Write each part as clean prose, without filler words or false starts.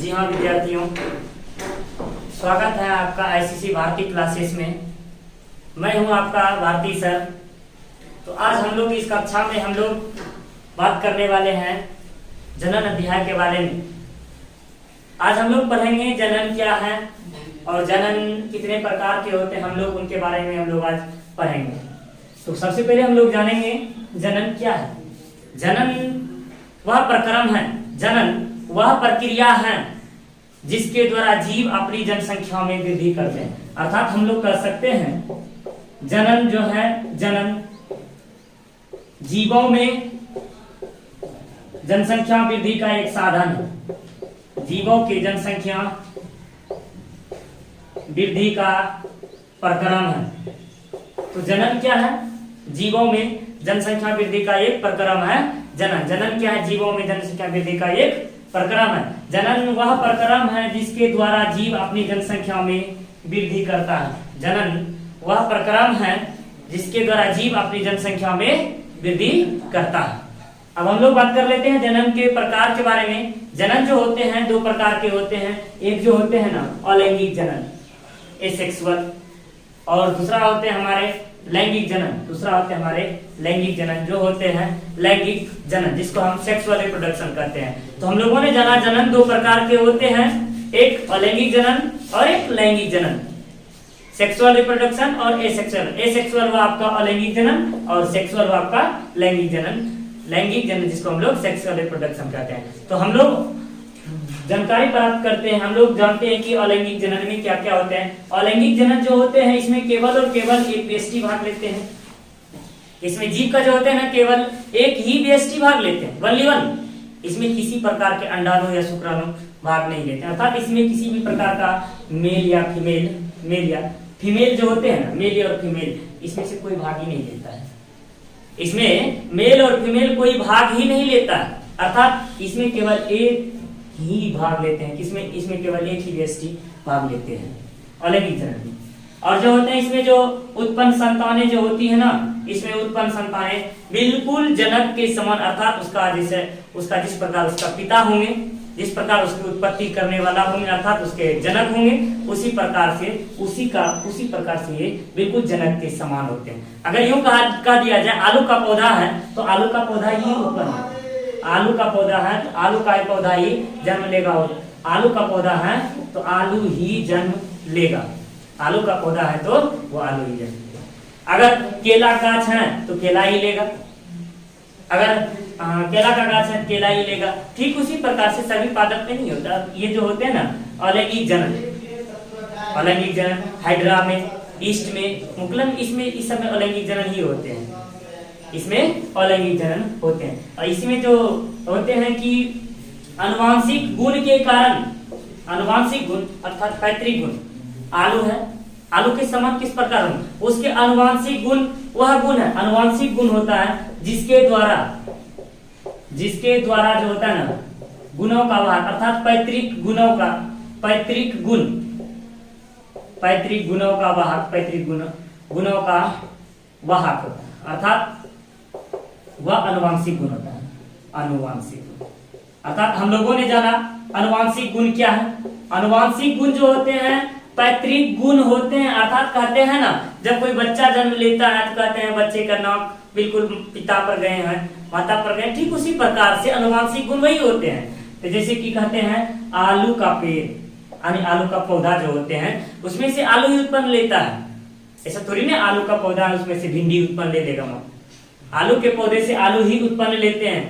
जी हाँ विद्यार्थियों, स्वागत है आपका आईसीसी भारती क्लासेस में। मैं हूं आपका भारती सर। तो आज हम लोग इस कक्षा में हम लोग बात करने वाले हैं जनन अध्याय के बारे में। आज हम लोग पढ़ेंगे जनन क्या है और जनन कितने प्रकार के होते हैं, हम लोग उनके बारे में हम लोग आज पढ़ेंगे। तो सबसे पहले हम लोग जानेंगे जनन क्या है। जनन वह प्रक्रम है, जनन वह प्रक्रिया है जिसके द्वारा जीव अपनी जनसंख्या में वृद्धि करते हैं। अर्थात हम लोग कह सकते हैं जनन जो है, जनन जीवों में जनसंख्या वृद्धि का एक साधन है। जीवों की जनसंख्या वृद्धि का प्रक्रम है। तो जनन क्या है? जीवों में जनसंख्या वृद्धि का एक प्रक्रम है जनन। जनन क्या है? जीवों में जनसंख्या वृद्धि का एक प्रक्रम है। जनन वह प्रक्रम है जिसके द्वारा जीव अपनी जनसंख्या में वृद्धि करता है। जनन वह प्रक्रम है जिसके द्वारा जीव अपनी जनसंख्या में वृद्धि करता है। अब हम लोग बात कर लेते हैं जनन के प्रकार के बारे में। जनन जो होते हैं दो प्रकार के होते हैं। एक जो होते हैं ना अलैंगिक जनन, एसेक्सुअल, और दूसरा होते हैं हमारे लैंगिक जनन। दूसरा होते हैं हमारे लैंगिक जनन, जो होते हैं लैंगिक जनन, जिसको हम सेक्सुअल रिप्रोडक्शन कहते हैं। तो हम लोगों ने जाना जनन दो प्रकार के होते हैं, एक अलैंगिक जनन और एक लैंगिक जनन। सेक्सुअल रिप्रोडक्शन और एसेक्सुअल। एसेक्सुअल वो आपका अलैंगिक जनन और सेक्सुअल वो आपका लैंगिक जनन। लैंगिक जनन जिसको हम लोग सेक्सुअल रिप्रोडक्शन कहते हैं। तो हम लोग जानकारी प्राप्त करते हैं, हम लोग जानते हैं कि अलैंगिक जनन में क्या क्या होते हैं। अलैंगिक जनन जो होते हैं इसमें केवल और केवल एक व्यष्टि भाग लेते हैं। इसमें जीव का जो होते हैं ना केवल एक ही व्यष्टि भाग लेते हैं, वनली वन। इसमें किसी प्रकार के अंडाणु या शुक्राणु भाग नहीं लेते, अर्थात इसमें किसी भी प्रकार का मेल या फीमेल, मेल या फीमेल जो होते हैं ना, मेल और फीमेल, इसमें से कोई भाग ही नहीं लेता है। इसमें मेल और फीमेल कोई भाग ही नहीं लेता है, अर्थात इसमें केवल एक ही भाग लेते हैं। किसमें? इसमें केवल एक ही व्यष्टि भाग लेते हैं अलैंगिक जनन में। और जो होते हैं इसमें जो उत्पन्न संतानें जो होती है ना, इसमें उत्पन्न संतानें बिल्कुल जनक के समान, अर्थात उसका जिस प्रकार उसका पिता होंगे, जिस प्रकार उसकी उत्पत्ति करने वाला होंगे, अर्थात उसके जनक होंगे, उसी प्रकार से ये बिल्कुल जनक के समान होते हैं। अगर यूं कहा दिया जाए आलू का पौधा है तो आलू का पौधा ही उत्पन्न है। आलू का पौधा है तो आलू का पौधा ही जन्म लेगा। आलू का पौधा है तो आलू ही जन्म लेगा। आलू का पौधा है तो वो आलू ही जन्म लेगा। अगर केला गाछ है तो केला ही लेगा। अगर केला का गाछ है केला ही लेगा। ठीक उसी प्रकार से सभी पादप में नहीं होता। ये जो होते हैं ना अलैंगिक जनन, अलैंगिक जनन हाइड्रा में, ईस्ट में, मुकुलन, इसमें इस सब में अलैंगिक जनन ही होते हैं। इसमें अलैंगिक जनन होते हैं। और इसमें जो होते हैं कि आनुवांशिक गुण के कारण, आनुवांशिक गुण अर्थात पैतृक गुण, आलू है, आलू के समान किस प्रकार हों, उसके आनुवांशिक गुण वह गुण है, आनुवांशिक गुण होता है जिसके द्वारा जो होता है ना गुणों का वाहक, अर्थात पैतृक गुणों का, पैतृक गुणों का वाहक, पैतृक गुणों का वाहक होता है, अर्थात वह आनुवांशिक गुण होता है। आनुवांशिक गुण अर्थात हम लोगों ने जाना आनुवांशिक गुण क्या है। आनुवांशिक गुण जो होते हैं पैतृक गुण होते हैं, अर्थात कहते हैं ना जब कोई बच्चा जन्म लेता है तो कहते हैं बच्चे का नाम बिल्कुल पिता पर गए हैं, माता पर गए। ठीक उसी प्रकार से आनुवांशिक गुण वही होते हैं। तो जैसे कि कहते हैं आलू का पेड़ यानी आलू का पौधा जो होते हैं उसमें से आलू ही उत्पन्न लेता है। ऐसा थोड़ी ना आलू का पौधा है उसमें से भिंडी उत्पन्न ले लेगा। आलू के पौधे से आलू ही उत्पन्न लेते हैं,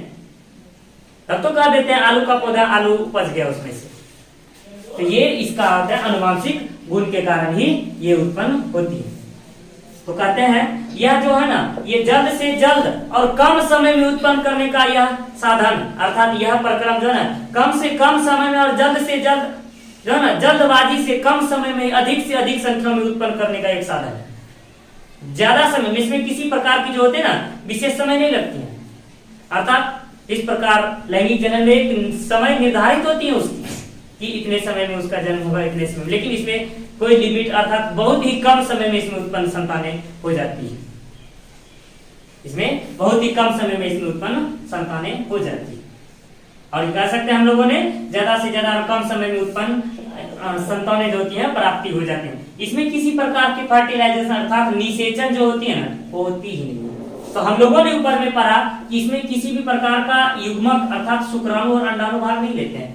तब तो कह देते हैं आलू का पौधा आलू उपज गया उसमें से। तो ये इसका होता है आनुवांशिक गुण के कारण ही ये उत्पन्न होती है। तो कहते हैं यह जो है ना ये जल्द से जल्द और कम समय में उत्पन्न करने का यह साधन, अर्थात यह प्रक्रम जो है कम से कम समय में और जल्द से जल्द जो है ना जल्दबाजी से कम समय में अधिक से अधिक संख्या में उत्पन्न करने का एक साधन है। ज्यादा समय में, इसमें किसी प्रकार की जो होते हैं ना विशेष समय नहीं लगती है, अर्थात इस प्रकार लैंगिक जनन में एक समय निर्धारित होती है उसकी कि इतने समय में उसका जन्म होगा, इतने समय में, लेकिन इसमें कोई लिमिट अर्थात बहुत ही कम समय में इसमें उत्पन्न संतानें हो जाती है। इसमें बहुत ही कम समय में इसमें उत्पन्न संतानें हो जाती है। और कह सकते हैं हम लोगों ने ज्यादा से ज्यादा कम समय में उत्पन्न संतानें जो होती हैं प्राप्ति हो जाती हैं। इसमें किसी प्रकार की फर्टिलाइजेशन अर्थात निषेचन जो होती है ना वो होती ही नहीं है। तो हम लोगों ने ऊपर में पढ़ा कि इसमें किसी भी प्रकार का युग्मक अर्थात शुक्राणु और अंडाणु भाग नहीं लेते हैं।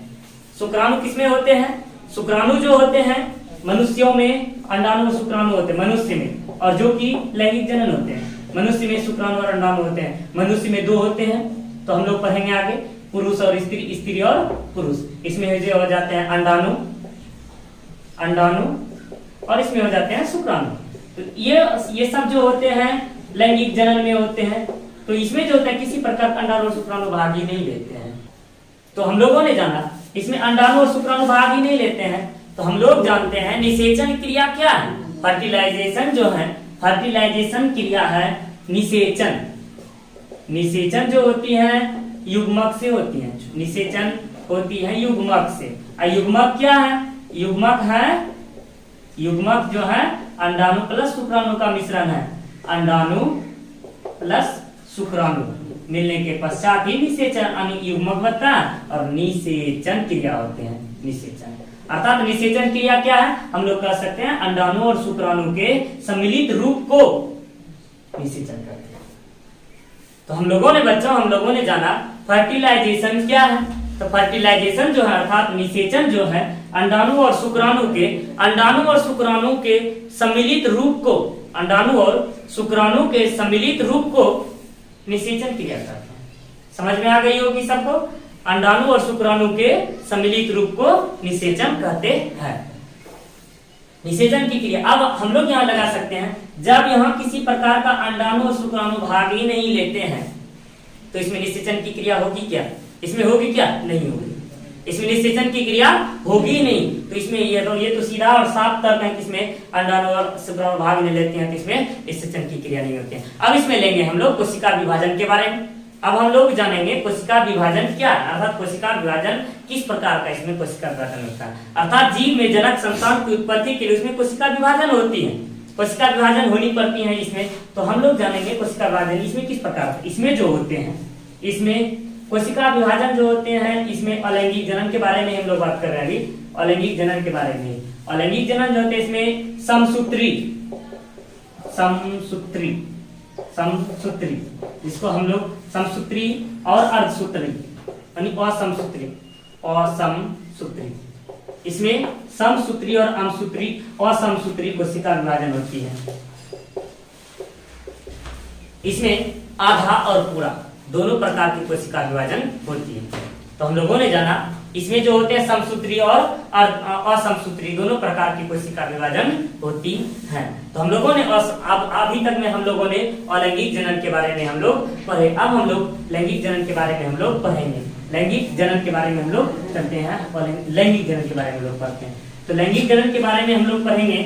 शुक्राणु किसमें होते हैं? शुक्राणु जो होते हैं मनुष्यों में, अंडाणु और शुक्राणु होते हैं मनुष्य में, और जो कि लैंगिक जनन होते हैं। मनुष्य में शुक्राणु और अंडाणु होते हैं। मनुष्य में 2 होते हैं, तो हम लोग पढ़ेंगे आगे पुरुष और स्त्री, स्त्री और पुरुष। इसमें जो हो जाते हैं अंडाणु, और इसमें हो जाते हैं शुक्राणु। तो ये सब जो होते हैं लैंगिक जनन में होते हैं। तो इसमें जो होता है किसी प्रकार का अंडाणु और शुक्राणु भाग ही नहीं लेते हैं। तो हम लोगों ने जाना इसमें अंडाणु और शुक्राणु भाग ही नहीं लेते हैं। तो हम लोग जानते हैं निषेचन क्रिया क्या है? फर्टिलाइजेशन जो है, फर्टिलाइजेशन क्रिया है निषेचन। निषेचन जो होती है युग्मक से होती है। निषेचन होती है युग्मक से। युग्मक क्या है? युग्मक जो है अंडाणु प्लस शुक्राणु का मिश्रण है। अंडाणु प्लस शुक्राणु मिलने के पश्चात ही निषेचन युग्मक बनता है और निषेचन क्रिया होते हैं। निषेचन अर्थात निषेचन क्रिया क्या है? हम लोग कह सकते हैं अंडाणु और शुक्राणु के सम्मिलित रूप को निषेचन करते हैं। तो हम लोगों ने जाना फर्टिलाइजेशन क्या है। तो फर्टिलाइजेशन जो है अर्थात निषेचन जो है अंडाणु और शुक्राणु के सम्मिलित रूप को, अंडाणु और शुक्राणु के सम्मिलित रूप को निषेचन क्रिया करते हैं। समझ में आ गई होगी सबको? अंडाणु और शुक्राणु के सम्मिलित रूप को निषेचन कहते हैं। निषेचन की क्रिया अब हम लोग यहाँ लगा सकते हैं, जब यहाँ किसी प्रकार का अंडाणु और शुक्राणु भाग ही नहीं लेते हैं तो इसमें निषेचन की क्रिया होगी क्या? इसमें होगी क्या? नहीं होगी। इसमें निषेचन की क्रिया होगी ही नहीं। तो इसमें ये तो सीधा और साफ तर्क है कि इसमें अंडाणु और शुक्राणु भाग ले लेते हैं तो इसमें निषेचन की क्रिया नहीं होती है। अब इसमें लेंगे हम लोग कोशिका विभाजन के बारे में। अब हम लोग जानेंगे कोशिका विभाजन क्या है, अर्थात कोशिका विभाजन किस प्रकार का इसमें कोशिका विभाजन होता है। अर्थात जीव में जनक संतान की उत्पत्ति के लिए उसमें कोशिका विभाजन होती है। कोशिका विभाजन होनी पड़ती है इसमें। तो हम लोग जानेंगे कोशिका विभाजन इसमें किस प्रकार, इसमें जो होते हैं, इसमें कोशिका विभाजन जो होते हैं इसमें अलैंगिक जनन के बारे में हम लोग बात कर रहे हैं अभी। अलैंगिक जनन के बारे में, अलैंगिक जनन जो होते हैं इसमें समसूत्री, जिसको हम लोग समसूत्री और अर्धसूत्री यानी असमसूत्री, इसमें समसूत्री और असमसूत्री कोशिका विभाजन होती है। इसमें आधा और पूरा दोनों प्रकार की कोशिका विभाजन होती है। तो हम लोगों ने जाना इसमें जो होते हैं समसूत्री और असमसूत्री दोनों प्रकार की कोशिका विभाजन होती है। तो हम लोगों ने अभी तक में हम लोगों ने अलैंगिक जनन के बारे में हम लोग पढ़े। अब हम लोग लैंगिक जनन के बारे में हम लोग पढ़ेंगे। लैंगिक जनन के बारे में हम लोग करते हैं और लैंगिक जनन के बारे में हम लोग पढ़ते हैं। तो लैंगिक जनन के बारे में हम लोग पढ़ेंगे।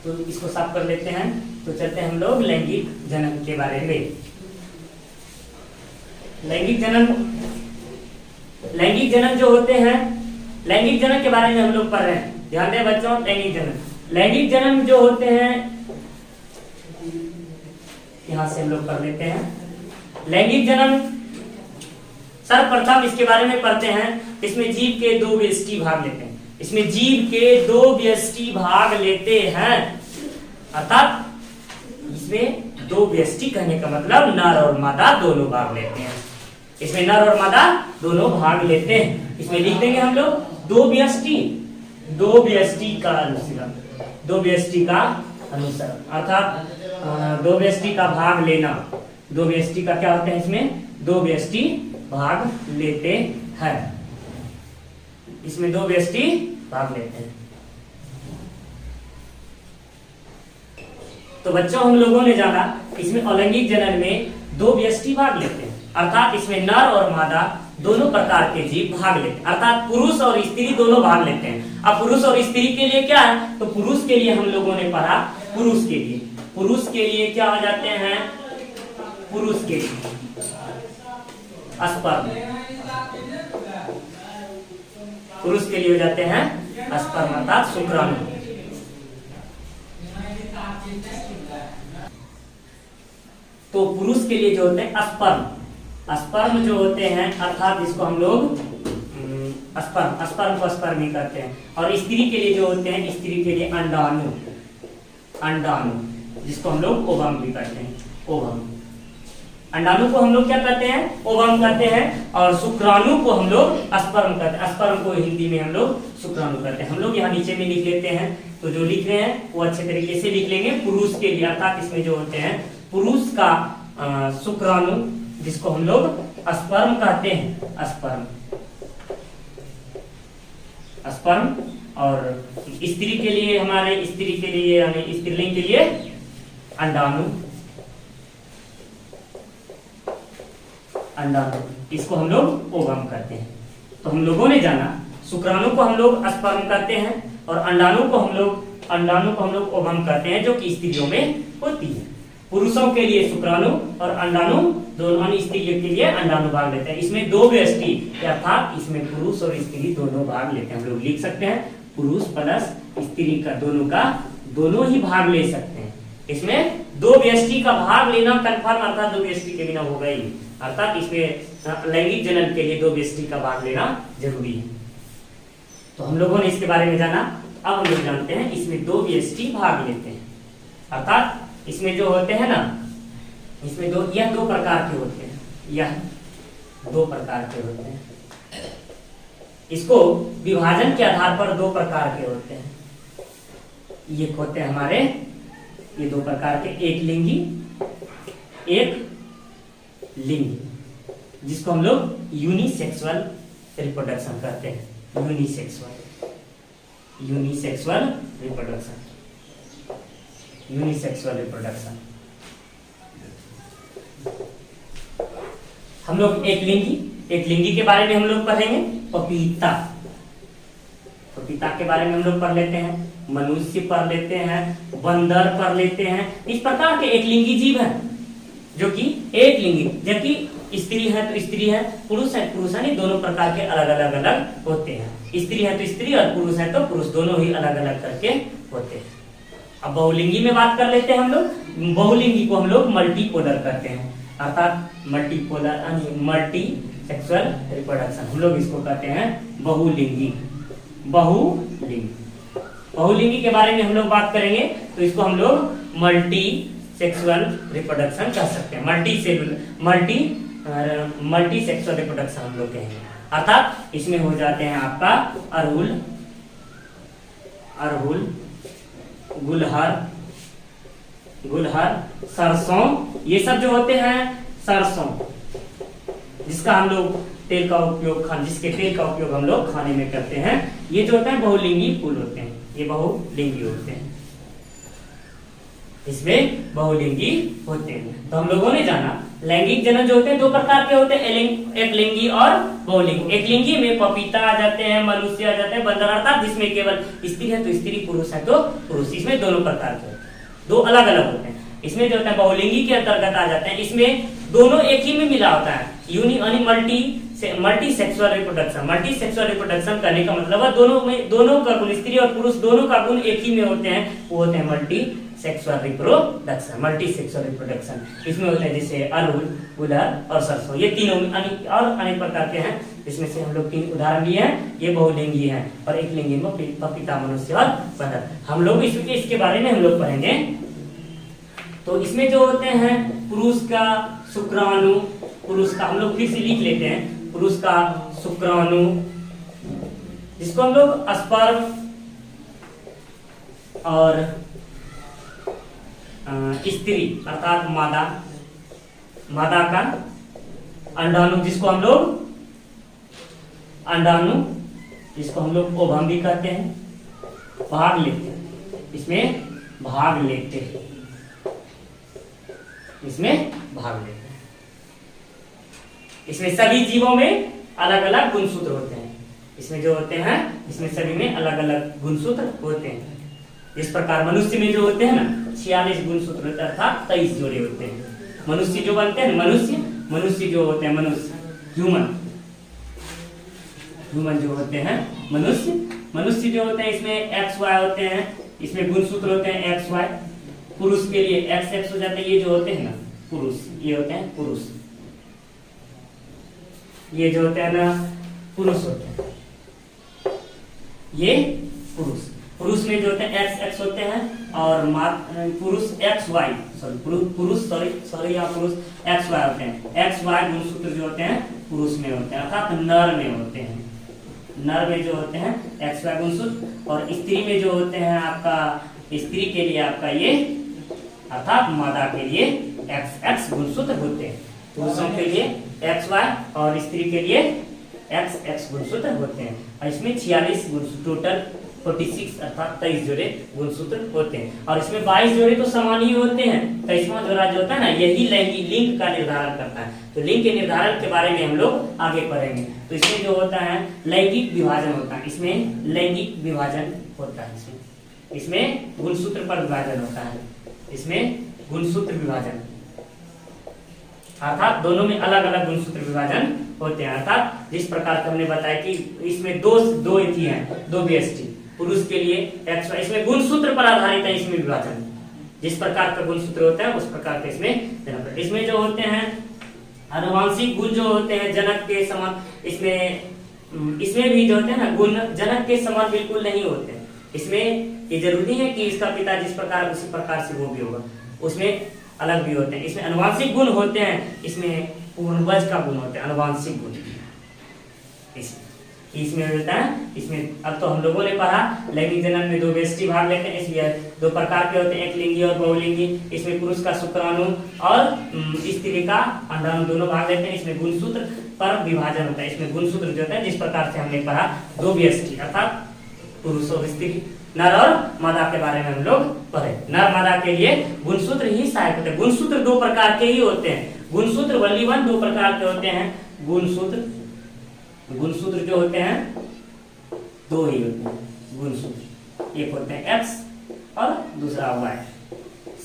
तो इसको साफ कर लेते हैं। तो चलते हैं हम लोग लैंगिक जनन के बारे में। लैंगिक जनन जो होते हैं, लैंगिक जनन के बारे में हम लोग पढ़ रहे हैं। ध्यान दें बच्चों, लैंगिक जनन जो होते हैं यहां से हम लोग पढ़ लेते हैं। लैंगिक जनन सर्वप्रथम इसके बारे में पढ़ते हैं। इसमें जीव के 2 व्यष्टि भाग लेते हैं। इसमें जीव के 2 व्यष्टि भाग लेते हैं। अर्थात इसमें 2 व्यष्टि कहने का मतलब नर और मादा दोनों भाग लेते हैं। इसमें नर और मादा दोनों भाग लेते हैं। इसमें लिख देंगे हम लोग 2 व्यष्टि का अनुसरण, 2 व्यष्टि का अनुसरण अर्थात 2 व्यष्टि का भाग लेना। 2 व्यष्टि का क्या होता है? इसमें 2 व्यष्टि भाग लेते हैं। इसमें 2 व्यष्टि भाग लेते हैं। तो बच्चों हम लोगों ने जाना इसमें अलैंगिक जनन में 2 व्यष्टि भाग लेते हैं। अर्थात इसमें नर और मादा दोनों प्रकार के जीव भाग लेते हैं। अर्थात पुरुष और स्त्री दोनों भाग लेते हैं। अब पुरुष और स्त्री के लिए क्या है? तो पुरुष के लिए हम लोगों ने पढ़ा, पुरुष के लिए क्या हो जाते हैं? पुरुष के लिए स्पर्म, पुरुष के लिए हो जाते हैं स्पर्म अर्थात शुक्राणु। तो पुरुष के लिए जो होते हैं स्पर्म, स्पर्म जो होते हैं अर्थात इसको हम लोग स्पर्म को स्पर्म ही करते हैं। और स्त्री के लिए जो होते हैं, स्त्री के लिए अंडाणु, जिसको हम लोग ओवम भी करते हैं, ओवम। अंडाणु को हम लोग क्या कहते हैं, ओवम कहते हैं। और शुक्राणु को हम लोग स्पर्म कहते हैं। स्पर्म को हिंदी में हम लोग शुक्राणु कहते हैं। हम लोग यहाँ नीचे में लिख लेते हैं, तो जो लिख रहे हैं वो अच्छे तरीके से लिख लेंगे। पुरुष के लिए अर्थात इसमें जो होते हैं पुरुष का शुक्राणु, जिसको हम लोग स्पर्म कहते हैं, स्पर्म। और स्त्री के लिए, हमारे स्त्री के लिए यानी स्त्रीलिंग के लिए अंडाणु, इसको हम लोग ओवम कहते हैं। तो हम लोगों ने जाना शुक्राणु को हम लोग स्पर्म कहते हैं और अंडाणु को हम लोग ओवम कहते हैं, जो कि स्त्रियों में होती है। पुरुषों के लिए शुक्राणु और अंडाणु दोनों, स्त्रियों के लिए अंडाणु भाग लेते हैं। इसमें दो व्यष्टि अर्थात इसमें पुरुष और स्त्री दोनों भाग लेते हैं। हम लोग लिख सकते हैं पुरुष प्लस स्त्री का दोनों ही भाग ले सकते हैं। इसमें दो व्यष्टि का भाग लेना कन्फर्म, अर्थात दो व्यष्टि के बिना होगा ही, अर्थात इसमें लैंगिक जनन के लिए दो व्यष्टि का भाग लेना जरूरी है। तो हम लोगों ने इसके बारे में जाना। अब हम लोग जानते हैं इसमें दो व्यष्टि भाग लेते हैं, अर्थात इसमें जो होते हैं ना, इसमें यह दो प्रकार के होते हैं, यह दो प्रकार के होते हैं। इसको विभाजन के आधार पर दो प्रकार के होते हैं। ये होते हैं हमारे ये दो प्रकार के, एक लिंगी एक लिंगी, जिसको हम लोग यूनिसेक्सुअल रिप्रोडक्शन कहते हैं। Unisexual reproduction. हम लोग एक लिंगी के बारे में हम लोग पढ़ेंगे। पपीता के बारे में हम लोग पढ़ लेते हैं, मनुष्य पढ़ लेते हैं, बंदर पढ़ लेते हैं। इस प्रकार के एक लिंगी जीव है, जो कि एक लिंगी, जबकि स्त्री है तो स्त्री है, पुरुष है पुरुष है, दोनों प्रकार के अलग अलग होते हैं। स्त्री है तो स्त्री और पुरुष है तो पुरुष, दोनों ही अलग अलग करके होते हैं। अब बहुलिंगी में बात कर लेते हैं हम लोग। बहुलिंगी को हम लोग मल्टीपोलर कहते हैं, अर्थात मल्टी सेक्सुअल रिप्रोडक्शन, हम लोग इसको कहते हैं बहुलिंगी। बहुलिंगी के बारे में हम लोग बात करेंगे तो इसको हम लोग मल्टी सेक्सुअल रिप्रोडक्शन कह सकते हैं। मल्टी सेक्सुअल रिप्रोडक्शन हम लोग कहेंगे, अर्थात इसमें हो जाते हैं आपका अरहुल, गुलहर, सरसों, ये सब जो होते हैं सरसों, जिसका हम लोग जिसके तेल का उपयोग हम लोग खाने में करते हैं, ये जो होते हैं बहुलिंगी फूल होते हैं, ये बहुलिंगी होते हैं, इसमें बहुलिंगी होते हैं। तो हम लोगों ने जाना लैंगिक जनन जो होते हैं दो प्रकार के होते हैं, एक लिंगी और बहुलिंगी। एक लिंगी में पपीता आ जाते हैं, मनुष्य आ जाते हैं, बंदर, अर्थात जिसमें केवल स्त्री है तो स्त्री, पुरुष है तो पुरुष, इसमें दोनों प्रकार के होते हैं, दो अलग अलग होते हैं। इसमें जो होता है बहुलिंगी के अंतर्गत आ जाते हैं, इसमें दोनों एक ही में मिला होता है, मल्टी सेक्सुअल रिप्रोडक्शन करने का मतलब है दोनों का गुण, स्त्री और पुरुष दोनों का गुण एक ही में होते हैं, वो होते हैं मल्टी सेक्सुअल रिप्रोडक्शन। इसमें होते हैं जैसे अरहुल, गुलहर और सरसों, ये तीनों अनेक प्रकार के हैं, इसमें से हम लोग 3 उदाहरण लिए हैं। ये बहुलिंगी हैं और एक लिंगी में पपीता, मनुष्य और बंदर। हम लोग इसके बारे में हम लोग पढ़ेंगे। तो इसमें जो होते हैं पुरुष का शुक्राणु, पुरुष का हम लोग फिर से लिख लेते हैं, पुरुष का शुक्राणु, जिसको हम लोग स्पर्म, और स्त्री अर्थात मादा का अंडाणु, जिसको हम लोग ओवम भी कहते हैं, भाग लेते हैं, इसमें भाग लेते हैं। इसमें सभी जीवों में अलग अलग गुणसूत्र होते हैं, इसमें जो होते हैं इसमें सभी में अलग अलग गुणसूत्र होते हैं। इस प्रकार मनुष्य में जो होते हैं ना 46 गुणसूत्र होते हैं, अर्थात 23 जोड़े होते हैं। मनुष्य जो बनते हैं मनुष्य जो होते हैं ह्यूमन जो होते हैं मनुष्य जो होते हैं, इसमें XY होते हैं, इसमें गुणसूत्र होते हैं XY। पुरुष के लिए XX हो जाते हैं, ये जो होते हैं ना पुरुष, ये होते हैं पुरुष। ये जो होते हैं ना पुरुष होते हैं, ये पुरुष। पुरुष में जो होते हैं एक्स एक्स होते हैं और पुरुष एक्स वाई सॉरी या पुरुष एक्स वाई होते हैं। एक्स वाई गुणसूत्र जो होते हैं पुरुष में होते हैं, अर्थात नर में होते हैं। नर में जो होते हैं एक्स वाई गुणसूत्र, और स्त्री में जो होते हैं आपका, स्त्री के लिए आपका ये अर्थात मादा के लिए एक्स एक्स गुणसूत्र होते हैं। पुरुषों के लिए एक्स वाई और स्त्री के लिए एक्स एक्स गुणसूत्र होते हैं। और इसमें 46 गुणसूत्र, टोटल 46 अर्थात 23 जोड़े गुणसूत्र होते हैं। और इसमें 22 जोड़े तो समान ही होते हैं, 23वां जोड़ा जो होता है ना यही लैंगिक लिंग का निर्धारण करता है। तो लिंग के निर्धारण के बारे में हम लोग आगे पढ़ेंगे। तो इसमें जो होता है लैंगिक विभाजन होता है, इसमें लैंगिक विभाजन होता है, इसमें गुणसूत्र पर विभाजन होता है, इसमें गुणसूत्र विभाजन, अर्थात दोनों में अलग अलग गुणसूत्र विभाजन होते हैं। अर्थात जिस प्रकार से हमने बताया कि इसमें दो इथी हैं, दो व्यष्टि, पुरुष के लिए एक्स वाई, इसमें गुणसूत्र पर आधारित है इसमें विभाजन। जिस प्रकार का गुणसूत्र होता है उस प्रकार के इसमें जो होते हैं आनुवांशिक गुण जो होते हैं जनक के समान, इसमें भी जो होते हैं ना गुण जनक के समान बिल्कुल नहीं होते। इसमें ये जरूरी है कि इसका पिता जिस प्रकार उसी प्रकार से वो भी होगा, उसमें अलग भी होते हैं। इसमें अनुवांशिक गुण होते हैं, इसमें पूर्वज का गुण होता है, अनुवांशिक गुण इसमें होता है। इसमें अब तो हम लोगों ने पढ़ा लैंगिक जनन में दो व्यष्टि भाग लेते हैं, इसलिए दो प्रकार के होते हैं, एक लिंगी और बहुलिंगी। इसमें पुरुष का शुक्राणु और स्त्री का अंडाणु दोनों भाग लेते हैं। इसमें गुणसूत्र पर विभाजन होता है, इसमें गुणसूत्र जो होता है जिस प्रकार से हमने पढ़ा दो व्यष्टि अर्थात पुरुष और स्त्री, नर और मादा के बारे में हम लोग पढ़े। नर मादा के लिए गुणसूत्र ही सहायक होते हैं। गुणसूत्र दो प्रकार के ही होते हैं, गुणसूत्र वल्लीवन दो प्रकार के होते हैं। गुणसूत्र जो होते हैं दो ही होते हैं गुणसूत्र, एक होते हैं एक्स और दूसरा वाई।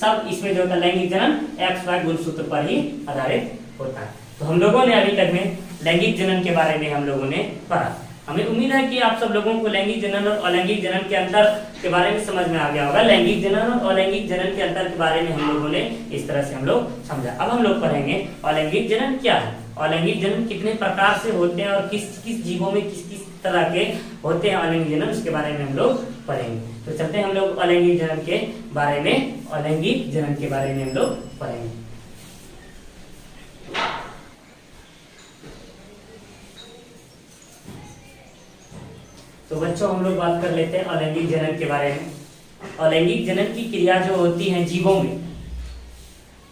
सब इसमें जो होता है लैंगिक जनन एक्स वाई गुणसूत्र पर ही आधारित होता है। तो हम लोगों ने अभी तक में लैंगिक जनन के बारे में हम लोगों ने पढ़ा। हमें उम्मीद है कि आप सब लोगों को लैंगिक जनन और अलैंगिक जनन के अंतर के बारे में समझ में आ गया होगा। लैंगिक जनन और अलैंगिक जनन के अंतर के बारे में हम लोगों ने इस तरह से हम लोग समझा। अब हम लोग पढ़ेंगे अलैंगिक जनन क्या है, अलैंगिक जनन कितने प्रकार से होते हैं और किस किस जीवों में किस किस तरह के होते हैं अलैंगिक जनन, उसके बारे में हम लोग पढ़ेंगे। तो चलते हैं हम लोग अलैंगिक जनन के बारे में, अलैंगिक जनन के बारे में हम लोग पढ़ेंगे। तो बच्चों हम लोग बात कर लेते हैं अलैंगिक जनन के बारे में। अलैंगिक जनन की क्रिया जो होती है जीवों में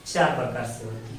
चार प्रकार से होती है।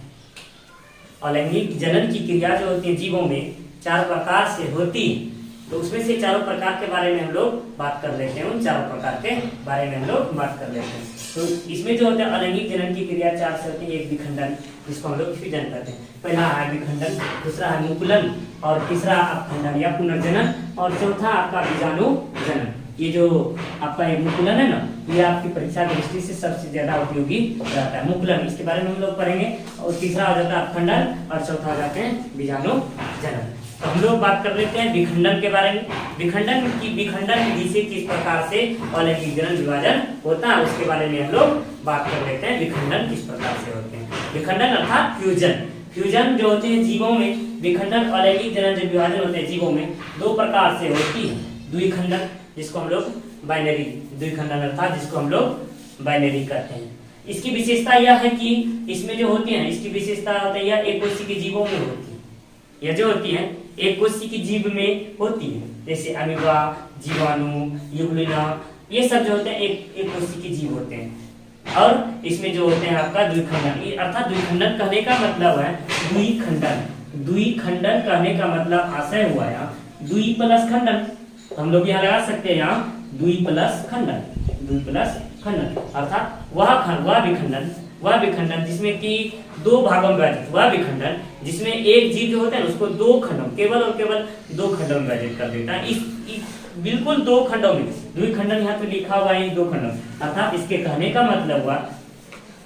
अलैंगिक जनन की क्रिया जो होती है जीवों में चार प्रकार से होती है। तो उसमें से चारों प्रकार के बारे में हम लोग बात कर लेते हैं, उन चारों प्रकार के बारे में हम लोग बात कर लेते हैं। तो इसमें जो होता है अलैंगिक जनन की क्रिया चार से होती है। एक विखंडन, जिसको हम लोग फ्यूजन कहते हैं। पहला है विखंडन, दूसरा है मुकुलन, और तीसरा अपखंडन या पुनर्जनन, और चौथा आपका बीजाणु जनन। ये जो आपका एक मुकुलन है ना, ये आपकी परीक्षा दृष्टि से सबसे ज्यादा उपयोगी रहता है मुकुलन, इसके बारे में हम लोग पढ़ेंगे। और तीसरा हो जाता है अपखंडन और चौथा हो जाते हैं बीजाणु जनन। तो हम लोग बात कर लेते हैं विखंडन के बारे में। विखंडन विधि से किस प्रकार से अलैंगिक जनन विभाजन होता है उसके बारे में हम लोग बात कर लेते हैं। विखंडन किस प्रकार से होते हैं, विखंडन अर्थात फ्यूजन। फ्यूजन जो होते हैं जीवों में, विखंडन अलैंगिक जनन जो विभाजन होते हैं जीवों में दो प्रकार से होती है। द्विखंडन, जिसको हम लोग बाइनरी द्विखंडन अर्थात जिसको हम लोग बाइनरी कहते हैं। इसकी विशेषता यह है कि इसमें जो होती है, इसकी विशेषता होती है एक कोशिकी के जीवों में होती है। यह जो होती है एक कोशिकी जीव में होती है, जैसे अमीबा, जीवाणु, यूग्लिना, ये सब जो होते हैं एक कोशिकी जीव होते हैं। और इसमें जो होते हैं आपका द्विखंडन, अर्थात द्विखंडन कहने का मतलब है द्विखंडन। द्विखंडन कहने का मतलब आशय हुआ यहाँ द्वि प्लस खंडन। हम लोग यहाँ लगा सकते हैं यहाँ द्वि प्लस खंडन, द्वि प्लस खंडन अर्थात वह विखंडन जिसमें कि दो भागों में विभाजित, वह विखंडन जिसमें एक जीव जो होता है उसको दो खंडों, केवल और केवल दो खंडों में विभाजित कर देता है। इस बिल्कुल दो खंडों में, द्विखंडन यहाँ पे लिखा हुआ है दो खंडों, अर्थात इसके कहने का मतलब हुआ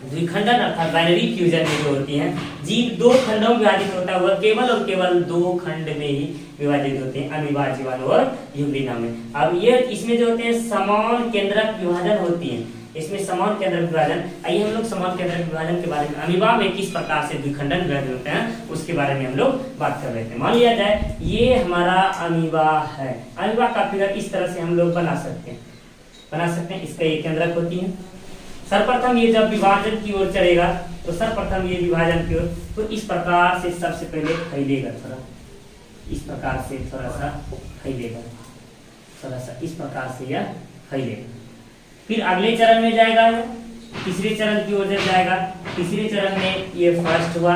द्विखंडन अर्थात बाइनरी फ्यूजन में जो होती है जीव दो खंडों में विभाजित होता हुआ केवल और केवल दो खंड में ही विभाजित होते हैं, अमीबा, जीवाणु और यूग्लिना में। अब ये इसमें जो होते हैं समान केंद्रक विभाजन होती है। इसमें समान केंद्रक विभाजन। आइए हम लोग समान केंद्रक विभाजन के बारे में, अमीबा में किस प्रकार से द्विखंडन विभाजन होते हैं उसके बारे में हम लोग बात कर लेते हैं। मान लिया जाए ये हमारा अमीबा है, अमीबा का फिगर इस तरह से हम लोग बना सकते हैं। इसका ये केंद्रक होती है। सर्वप्रथम ये जब विभाजन की ओर चलेगा तो सर्वप्रथम ये विभाजन की ओर तो इस प्रकार से सबसे पहले फैलेगा, थोड़ा इस प्रकार से थोड़ा सा फैलेगा, थोड़ा सा इस प्रकार से यह फैलेगा। फिर अगले चरण में जाएगा, तीसरे चरण की ओर जब जाएगा, तीसरे चरण में ये फर्स्ट हुआ,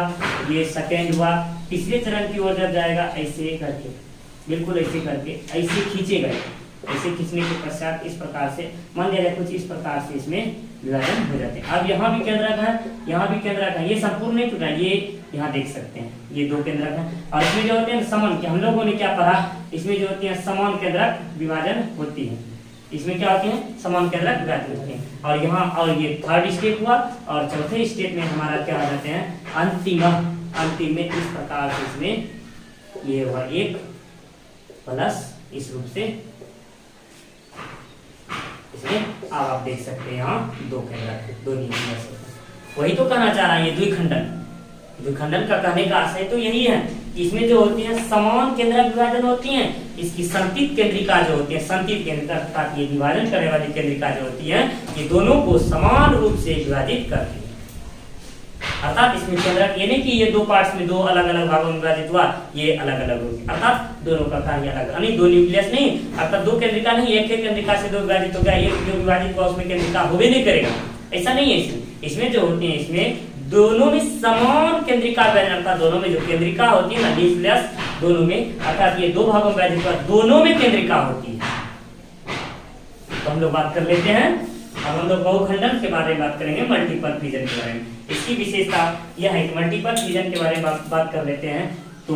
ये सेकेंड हुआ, तीसरे चरण की ओर जब जाएगा ऐसे करके, बिल्कुल ऐसे करके ऐसे खींचेगा। ऐसे खींचने के पश्चात इस प्रकार से मान लिया जाए कुछ इस प्रकार से इसमें विभाजन हो जाते हैं। अब यहाँ भी केंद्रक है, यहाँ भी केंद्रक है, ये संपूर्ण नहीं टूटा, ये यहाँ देख सकते हैं ये दो केंद्रक हैं। और इसमें जो होते हैं समान के, हम लोगों ने क्या पढ़ा, इसमें जो होती है समान केंद्रक विभाजन होती है। इसमें क्या होती है, समान केंद्रक विभाजन होती है। और यहाँ और ये थर्ड स्टेप हुआ, और चौथे स्टेप में हमारा क्या हो जाते हैं अंतिम में इस प्रकार से इसमें ये हुआ एक प्लस इस रूप से इसमें। अब आप देख सकते हैं यहाँ दो केंद्रक, दो न्यूक्लियस। वही तो कहना चाह रहा है ये द्विखंडन का कहने का आशय तो यही है कि इसमें जो होती है समान केंद्रक विभाजन होती है, इसकी संतित केंद्रिका जो होती है, संतित केंद्रिका अर्थात ये विभाजन करने वाली केंद्रिका जो होती है ये दोनों को समान रूप से विभाजित करती है। अर्थात इसमें केंद्रक ये नहीं कि ये दो पार्ट्स में दो अलग अलग भागों में विभाजित हुआ, ये अलग अलग होगी, अर्थात दोनों का कार्य अलग, नहीं दो न्यूक्लियस नहीं, अर्थात दो केंद्रिका नहीं, एक केंद्रिका से दो विभाजित हो गया, एक जो विभाजित हुआ उसमें केंद्रिका होबे नहीं करेगा, ऐसा नहीं है। इसमें जो होती है इसमें दोनों में समान केंद्रिका विभाजन, अर्थात दोनों में जो केंद्रिका होती है ना न्यूक्लियस दोनों में, अर्थात ये दो भागों में विभाजित हुआ दोनों में केंद्रिका होती है। तो हम लोग बात कर लेते हैं, अब हम लोग बहुखंडन के बारे में बात करेंगे, मल्टीपल फिजन के बारे में। इसकी विशेषता यह है कि मल्टीपल फिजन के बारे में बात कर लेते हैं। तो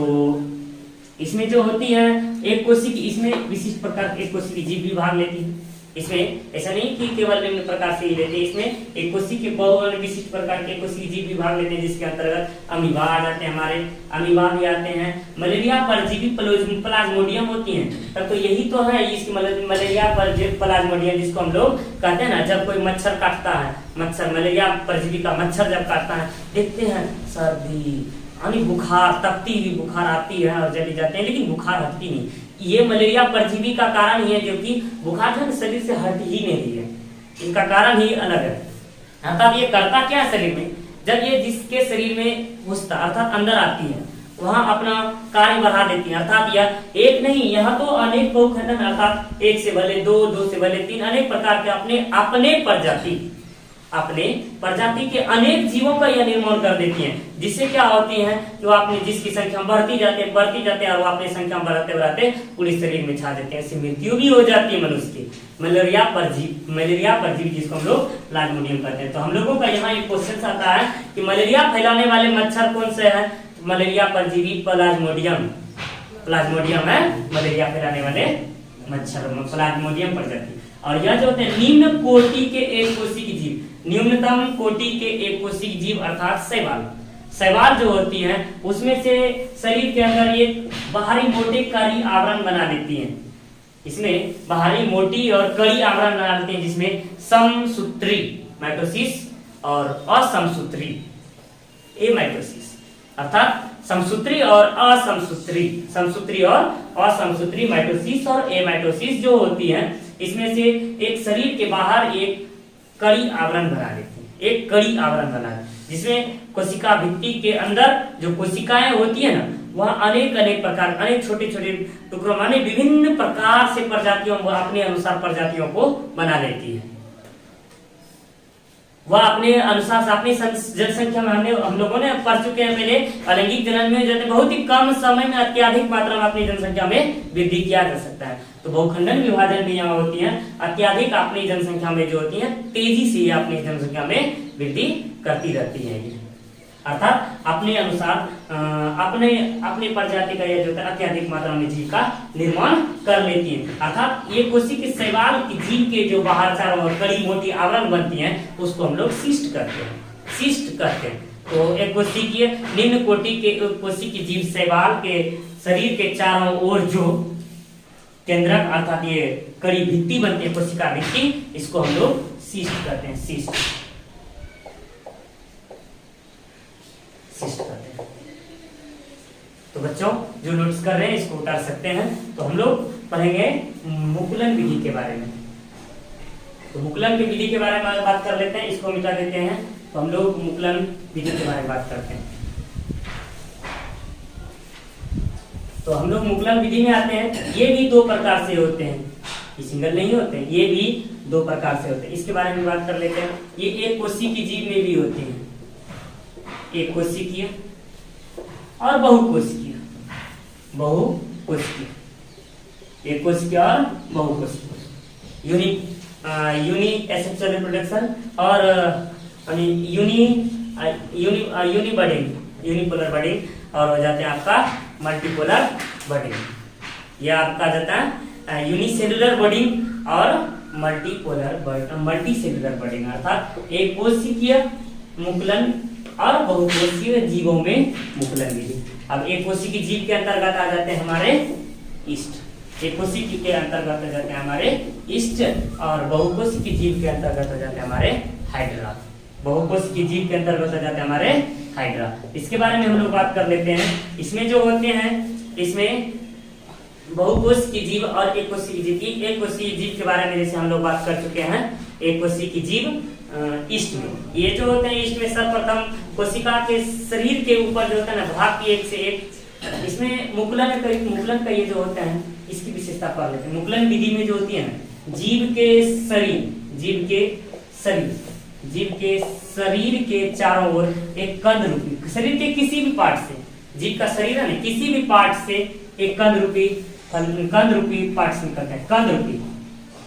इसमें जो होती है एक कोशिकी, इसमें विशिष्ट प्रकार एक कोशिकी जीव भी भाग लेती है। इसमें ऐसा नहीं कि केवल निम्न प्रकार से ही लेते हैं, इसमें एक कोशिकी बहु विशिष्ट प्रकार के कोशिकी जीव भी भाग लेते हैं, जिसके अंतर्गत अमीबा आ जाते हैं, हमारे अमीबा भी आते हैं, मलेरिया परजीवी प्लाज्मोडियम होती हैं। तब तो यही तो है इसकी मलेरिया प्लाज्मोडियम जिसको हम लोग कहते हैं ना, जब कोई मच्छर काटता है, मच्छर मलेरिया परजीवी का मच्छर जब काटता है, देखते हैं सर्दी यानी बुखार, तपती हुई बुखार आती है और चली जाते हैं, लेकिन बुखार हटती नहीं। ये मलेरिया परजीवी का कारण ही है, जो कि बुखार जो शरीर से हट ही नहीं रही है, इनका कारण ही अलग है। अर्थात ये करता क्या है शरीर में, जब ये जिसके शरीर में घुसता अर्थात अंदर आती है वहां अपना कार्य बढ़ा देती है। अर्थात यह एक नहीं, यह तो अनेक बहुखंडन, अर्थात एक से भले दो, दो से भले तीन, अनेक प्रकार के अपने प्रजाति के अनेक जीवों का यह निर्माण कर देती हैं, जिससे क्या होती है जो आपने जिसकी संख्या बढ़ती जाती है और वो अपनी संख्या बढ़ाते पूरे शरीर में छा देते हैं, इससे मृत्यु भी हो जाती है मनुष्य की। मलेरिया परजीवी जिसको हम लोग प्लाज्मोडियम कहते हैं। तो हम लोगों का यहाँ एक क्वेश्चन आता है कि मलेरिया फैलाने वाले मच्छर कौन से है, मलेरिया परजीवी प्लाज्मोडियम है मलेरिया फैलाने वाले मच्छर, प्लाज्मोडियम प्रजाति। और यह जो होते हैं निम्न कोटि के एक कोशिकी जीव, न्यूनतम कोटि के एक कोशिकी जीव अर्थात शैवाल जो होती है उसमें से शरीर के अंदर ये बाहरी मोटे कड़ी आवरण बना लेती हैं। इसमें बाहरी मोटी और कड़ी आवरण बना लेते हैं, जिसमें समसूत्री माइटोसिस और असमसूत्री एमाइटोसिस, अर्थात समसूत्री और असमसूत्री माइटोसिस और एमाइटोसिस जो होती है, इसमें से एक शरीर के बाहर एक कड़ी आवरण बना लेती है, एक कड़ी आवरण बना, जिसमें कोशिका भित्ति के अंदर जो कोशिकाएं होती है ना, वह अनेक प्रकार, अनेक छोटे छोटे टुकड़ों माने विभिन्न प्रकार से प्रजातियों, वह अपने अनुसार प्रजातियों को बना लेती है। वह अपने अनुसार से अपनी जनसंख्या में हम लोगों ने पढ़ चुके हैं पहले, अलैंगिक जनन में जाते बहुत ही कम समय में अत्यधिक मात्रा में अपनी जनसंख्या में वृद्धि किया जा सकता है। तो बहुखंडन विभाजन भी यहाँ होती है, अत्यधिक अपनी जनसंख्या में जो होती है तेजी से अपनी जनसंख्या में वृद्धि करती रहती है, अर्थात अपने अनुसार अपने प्रजाति का यह जो है अत्यधिक मात्रा में जीव का निर्माण कर लेती है। अर्थात ये कोशिका शैवाल की जीव के जो बाहर चारों ओर कड़ी मोटी आवरण बनती है उसको हम लोग सिस्ट कहते हैं। तो एक कोशिकीय निम्न कोटि के कोशिकीय जीव शैवाल के शरीर के चारों ओर जो केंद्रक अर्थात ये कड़ी भित्ति बनती है, कोशिका भित्ति, इसको हम लोग सिस्ट कहते हैं, सिस्ट कहते हैं। तो बच्चों जो नोट्स कर रहे हैं इसको उतार सकते हैं। तो हम लोग पढ़ेंगे मुकुलन विधि के बारे में। तो मुकुलन की विधि के बारे में बात कर लेते हैं, इसको मिटा देते हैं। तो हम लोग मुकुलन विधि के बारे में बात करते हैं। तो हम लोग मुकुलन विधि में आते हैं। ये भी दो प्रकार से होते हैं, ये सिंगल नहीं होते हैं, ये भी दो प्रकार से होते हैं। इसके बारे में बात कर लेते हैं। ये एक कोशिकीय की जीव में भी होते हैं, एक कोशिकीय और बहुकोशिकीय, एक कोशिकीय और बहुकोशिकीय, यूनी एसेक्सुअल रिप्रोडक्शन और यूनिपोलर बडिंग और हो जाते हैं आपका मल्टीपोलर बडिंग। यह आपका जाता है यूनिसेलुलर बडिंग और मल्टीसेलुलर बडिंग, अर्थात एक कोशिकीय मुकुलन और बहुकोशिकीय जीवों में मुकुलन विधि। अब एक कोशिकीय जीव के अंतर्गत आ जाते हैं हमारे ईस्ट, एक कोशिकीय के अंतर्गत आ जाते हैं हमारे ईस्ट और बहुकोशिकीय जीव के अंतर्गत आ जाते हैं हमारे हाइड्रा। बहुकोशिकीय जीव के अंतर्गत आ जाते हैं हमारे हाइड्रा। इसके बारे में हम लोग बात कर लेते हैं। इसमें जो होते हैं, इसमें बहुकोशिकीय जीव और एक कोशिकीय जीव की, एक कोशिकीय जीव के बारे में जैसे हम लोग बात कर चुके हैं, एक कोशिकीय जीव ईस्ट में, ये जो होते हैं ईस्ट में सर्वप्रथम कोशिका के शरीर के ऊपर जो होता है ना भाग की एक से एक, इसमें मुकुलन का ये जो होता है इसकी विशेषता पढ़ लेते हैं। मुकुलन विधि में जो होती है ना, जीव के शरीर के चारों ओर एक कंद रूपी, शरीर के किसी भी पार्ट से, जीव का शरीर है ना, किसी भी पार्ट से एक कंद रूपी पार्ट्स निकलते हैं, कंद रूपी।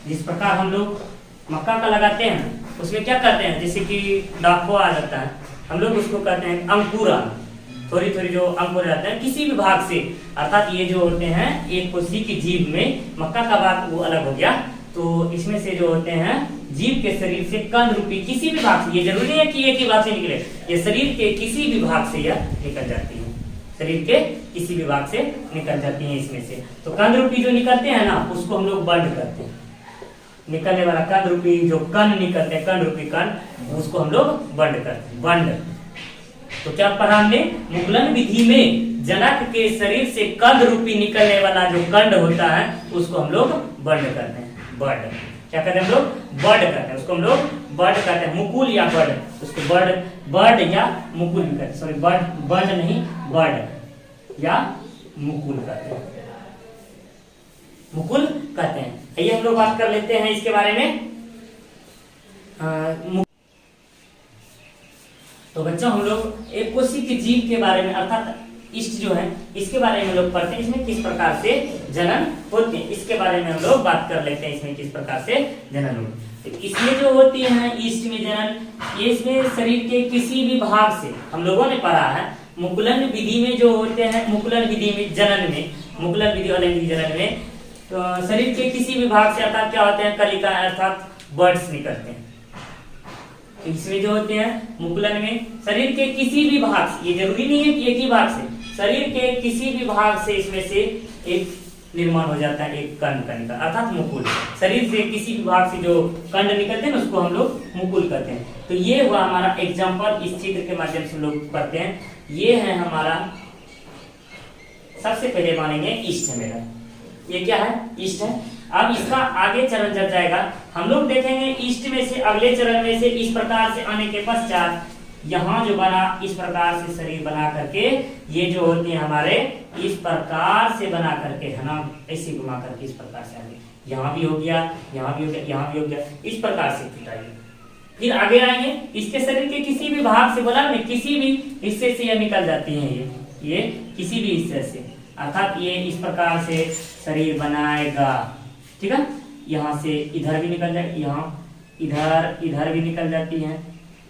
जिस प्रकार हम लोग मक्का का लगाते हैं उसमें क्या करते हैं, जैसे कि डाको आ जाता है, हम लोग उसको कहते हैं अंकुरा, थोड़ी जो अंकुर जाते हैं किसी भी भाग से, अर्थात ये जो होते हैं एक कोशिकीय जीव में मक्का का भाग वो अलग हो गया, तो इसमें से जो होते हैं जीव के शरीर से कंद रूपी किसी भी भाग से, ये जरूरी नहीं है कि एक ही भाग से निकले, ये शरीर के किसी भी भाग से यह निकल जाती है, शरीर के किसी भी भाग से निकल जाती है इसमें से। तो कंद रूपी जो निकलते हैं ना उसको हम लोग बंड करते हैं, निकलने वाला कंद रूपी जो कण निकलते हैं, कंद रूपी कण, उसको हम लोग बंड करते हैं, बंड। तो क्या पढ़ा हमने, मुकुलन विधि में जनक के शरीर से कंद रूपी निकलने वाला जो कंड होता है उसको हम लोग बंड करते हैं, बर्ड। क्या कहते हैं हम लोग, बर्ड कहते हैं उसको, हम लोग बर्ड कहते हैं, मुकुल या बर्ड, उसको बर्ड या मुकुल भी कहते हैं, सॉरी बर्ड नहीं, बर्ड या मुकुल कहते हैं, मुकुल कहते हैं। ये हम लोग बात कर लेते हैं इसके बारे में। तो बच्चों हम लोग एक कोशिकीय जीव के बारे में, अर्थात ईस्ट जो है इसके बारे में लोग पढ़ते हैं, इसमें किस प्रकार से जनन होते हैं इसके बारे में हम लोग बात कर लेते हैं, इसमें किस प्रकार से जनन होते हैं। तो इसमें जो होती है ईस्ट में जनन, ये इसमें शरीर के किसी भी भाग से, हम लोगों ने पढ़ा है मुकुलन विधि में जो होते हैं, मुकुलन विधि में जनन में, मुकुलन विधि वाले जनन में तो शरीर के किसी भी भाग से, अर्थात क्या होते हैं कलिका, अर्थात बर्ड्स निकलते हैं। इसमें जो होते हैं मुकुलन में शरीर के किसी भी भाग से, ये जरूरी नहीं है कि एक ही भाग से, शरीर के किसी भी भाग से इसमें से एक निर्माण हो जाता है, एक कंड का निकल, अर्थात मुकुल। शरीर से किसी भी भाग से जो कंड निकलते हैं उसको हम लोग मुकुल कहते हैं। तो ये हुआ हमारा एग्जाम्पल, इस चित्र के माध्यम से लोग पढ़ते हैं। ये है हमारा, सबसे पहले मानेंगे ईस्ट है मेरा, ये क्या है, ईस्ट है। अब इसका आगे चरण जब जाएगा हम लोग देखेंगे ईस्ट में से अगले चरण में से इस प्रकार से आने के पश्चात यहाँ जो बना, इस प्रकार से शरीर बना करके, ये जो होती है हमारे इस प्रकार से बना करके, है ना, ऐसे घुमा करके इस प्रकार से आगे, यहाँ भी हो गया, यहाँ भी हो गया, यहाँ भी हो गया, इस प्रकार से फिटाइए। फिर आगे आएंगे, इसके शरीर के किसी भी भाग से, बोला नहीं, किसी भी हिस्से से ये निकल जाती है, ये किसी भी हिस्से से, अर्थात ये इस प्रकार से शरीर बनाएगा, ठीक है। यहाँ से इधर भी निकल जाए, यहाँ इधर भी निकल जाती है,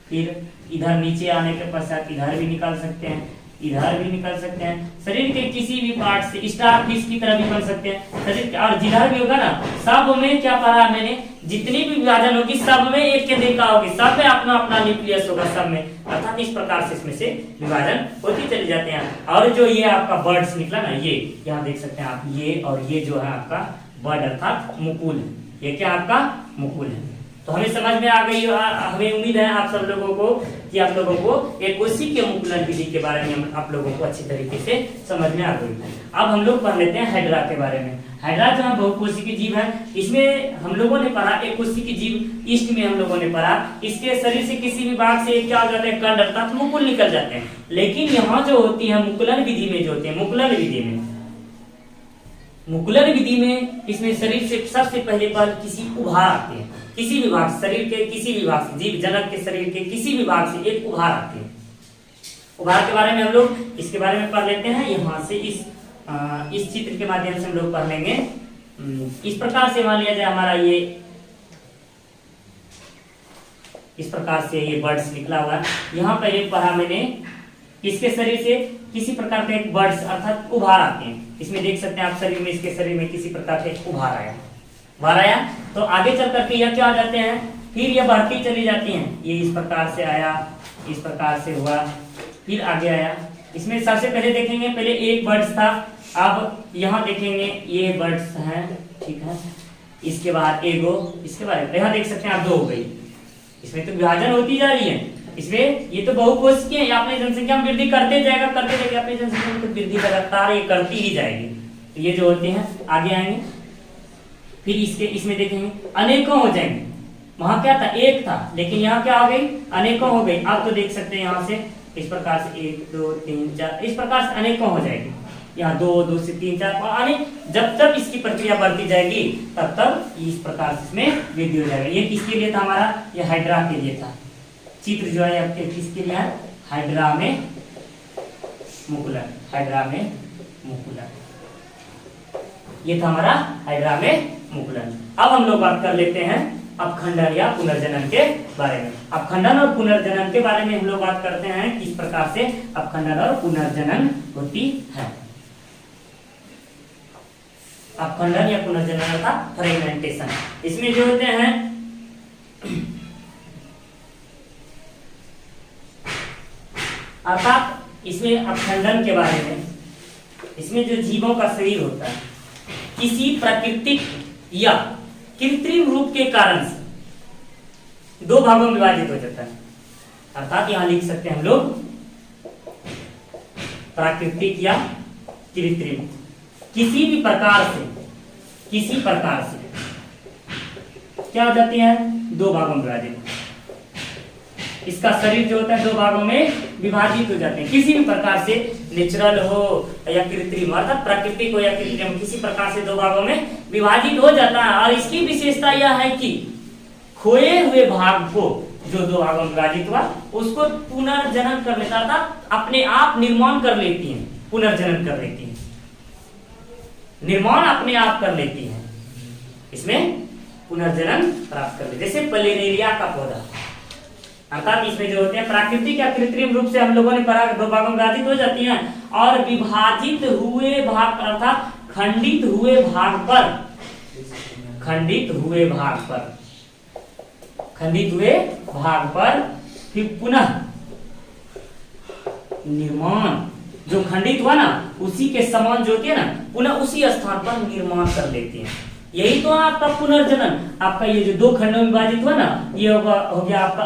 फिर इधर नीचे आने के पश्चात इधर भी निकाल सकते हैं, इधर भी निकल सकते हैं। शरीर के किसी भी पार्ट से स्टार फिश की तरह भी बन सकते हैं शरीर के, और जिधर भी होगा ना, सब में क्या पढ़ा मैंने, जितनी भी विभाजन होगी सब में एक केंद्रिका होगी, सब में अपना अपना न्यूक्लियस होगा, सब में, अर्थात इस प्रकार से इसमें से विभाजन होती चले जाते हैं। और जो ये आपका बर्ड्स निकला ना, ये यहाँ देख सकते हैं आप, ये और ये जो है आपका बर्ड अर्थात मुकुल है, ये क्या आपका मुकुल है, तो हमें समझ में आ गई, हमें उम्मीद है आप सब लोगों को कि आप लोगों को एक कोशिकीय मुकुलन विधि के बारे में आप लोगों को अच्छी तरीके से समझ में आ गई। अब हम लोग पढ़ लेते हैं हाइड्रा के बारे में। हाइड्रा जो है बहुकोशिकीय जीव है। इसमें हम लोगों ने पढ़ा एक कोशिकीय जीव ईस्ट में हम लोगों ने पढ़ा, इसके शरीर से किसी भी भाग से क्या हो जाता है, कंड अर्थात मुकुल निकल जाते हैं। लेकिन यहाँ जो होती है मुकुलन विधि में, जो होती है मुकुलन विधि में इसमें शरीर से सबसे पहले पर किसी उभार आते हैं, किसी भी भाग शरीर के किसी भी भाग से, जीव जनक के शरीर के किसी भी भाग से एक उभार आते हैं। उभार के बारे में हम लोग इसके बारे में पढ़ लेते हैं। यहाँ से इस चित्र के माध्यम से हम लोग पढ़ लेंगे। इस प्रकार से मान लिया जाए हमारा ये इस प्रकार से ये बर्ड्स निकला हुआ है। यहाँ पर एक पढ़ा मैंने, इसके शरीर से किसी प्रकार का एक बर्ड्स अर्थात उभार आते हैं। इसमें देख सकते हैं आप शरीर में, इसके शरीर में किसी प्रकार से एक उभार आया तो आगे चल करके यह क्या आ जाते हैं, फिर यह बढ़ती चली जाती हैं। ये इस प्रकार से आया, इस प्रकार से हुआ, फिर आगे आया। इसमें सबसे पहले देखेंगे, पहले एक बर्ड्स था, अब यहाँ देखेंगे ये बर्ड्स हैं, ठीक है। इसके बाद एगो, इसके बाद यहाँ देख सकते हैं आप दो हो गई। इसमें तो विभाजन होती जा रही है। इसमें ये तो बहुकोशिकीय है, अपनी जनसंख्या में वृद्धि करते जाएगा अपनी जनसंख्या में तो वृद्धि लगातार ये करती ही जाएगी। तो ये जो होते हैं आगे आएंगे, फिर इसमें देखेंगे अनेकों हो जाएंगे। वहां क्या था, एक था, लेकिन यहाँ क्या हो गई, अनेकों हो गई। अब तो देख सकते हैं यहाँ से इस प्रकार से 1 2 3 4 इस प्रकार से अनेकों हो जाएगी। यहाँ 2 से 3 4 और अनेक, जब तक इसकी प्रक्रिया बढ़ती जाएगी तब तक इस प्रकार से इसमें वृद्धि हो जाएगी। ये किसके लिए था हमारा, ये हाइड्रा के लिए था। चित्र जो है आपके किसके लिए है, हाइड्रा में मुकुलन, हाइड्रा में मुकुलन, ये था हमारा हाइड्रा में मुकुलन। अब हम लोग बात कर लेते हैं अपखंडन या पुनर्जनन के बारे में। अपखंडन और पुनर्जनन के बारे में हम लोग बात करते हैं, किस प्रकार से अपखंडन और पुनर्जनन होती है। अपखंडन या पुनर्जनन का फ्रेगमेंटेशन, इसमें जो होते हैं अर्थात इसमें अपखंडन के बारे में, इसमें जो जीवों का शरीर होता है किसी प्राकृतिक या कृत्रिम रूप के कारण से 2 भागों में विभाजित हो जाता है। अर्थात यहां लिख सकते हैं हम लोग प्राकृतिक या कृत्रिम, किसी प्रकार से क्या हो जाती है, 2 भागों में विभाजित। इसका शरीर जो होता है 2 भागों में विभाजित हो जाते हैं, किसी भी प्रकार से, नेचुरल हो या कृत्रिम, अर्थात प्राकृतिक हो या कृत्रिम, किसी प्रकार से 2 भागों में विभाजित हो जाता है। और इसकी विशेषता यह है कि खोए हुए भाग को, जो 2 भागों में विभाजित हुआ, उसको पुनर्जनन कर लेता था, अपने आप निर्माण कर लेती है, पुनर्जनन कर लेती है, निर्माण अपने आप कर लेती है, इसमें पुनर्जनन प्राप्त कर लेती है। जैसे प्लेनेरिया का पौधा, अर्थात इसमें जो होते हैं प्राकृतिक या कृत्रिम रूप से हम लोगों ने पढ़ा 2 भागों में विभाजित हो जाती हैं और विभाजित हुए भाग अर्थात खंडित हुए भाग पर फिर पुनः निर्माण, जो खंडित हुआ ना उसी के समान जो होती है ना, पुनः उसी स्थान पर निर्माण कर लेती है। यही तो आपका पुनर्जनन। आपका ये जो 2 खंडों में विभाजित हुआ ना, ये हो गया आपका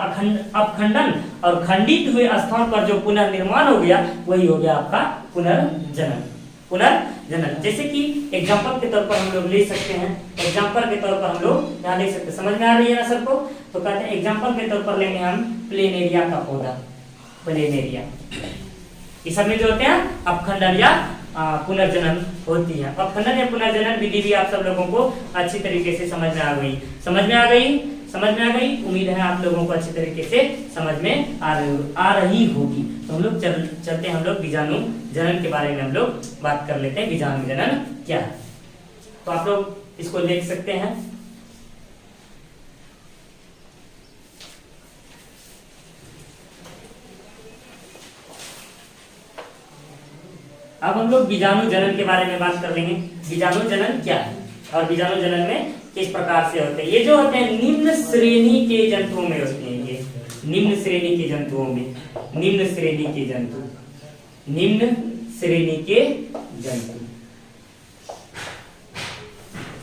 अपखंडन, और खंडित हुए स्थान पर जो पुनर्निर्माण हो गया वही हो गया आपका पुनर्जनन। जैसे कि एग्जांपल के तौर पर हम लोग ले सकते हैं, एग्जांपल के तौर पर हम लोग यहाँ ले सकते हैं, समझ में आ रही है ना सबको। तो कहते हैं एग्जांपल के तौर पर लेंगे हम प्लेनेरिया का पौधा, प्लेनेरिया। इस सब में जो होते हैं अपखंडन या पुनर्जनन होती है। अपखंडन या पुनर्जनन विधि भी आप सब लोगों को अच्छी तरीके से समझ में आ गई। उम्मीद है आप लोगों को अच्छी तरीके से समझ में आ रही होगी। तो हम लोग चलते हैं, हम लोग बीजाणु जनन के बारे में हम लोग बात कर लेते हैं। बीजाणु जनन क्या है, तो आप लोग इसको देख सकते हैं। अब हम लोग बीजाणु जनन के बारे में बात कर लेंगे। बीजाणु जनन क्या है और बीजाणु जनन में किस प्रकार से होते हैं। ये जो होते हैं निम्न श्रेणी के जंतुओं में होते हैं। ये निम्न श्रेणी के जंतुओं में, निम्न श्रेणी के जंतु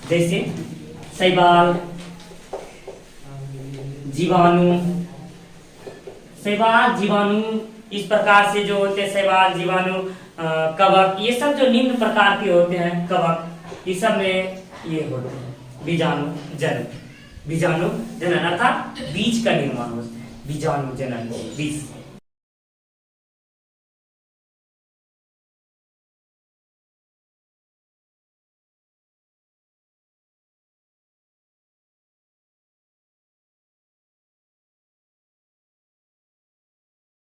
जैसे शैवाल, जीवाणु, शैवाल, जीवाणु, इस प्रकार से जो होते हैं शैवाल, जीवाणु, कवक, ये सब जो निम्न प्रकार के होते हैं कवक, ये सब में ये होते हैं बीजाणु जनन। बीजाणु जनन अर्थात बीज का निर्माण होता है, बीजाणु जनन, बीज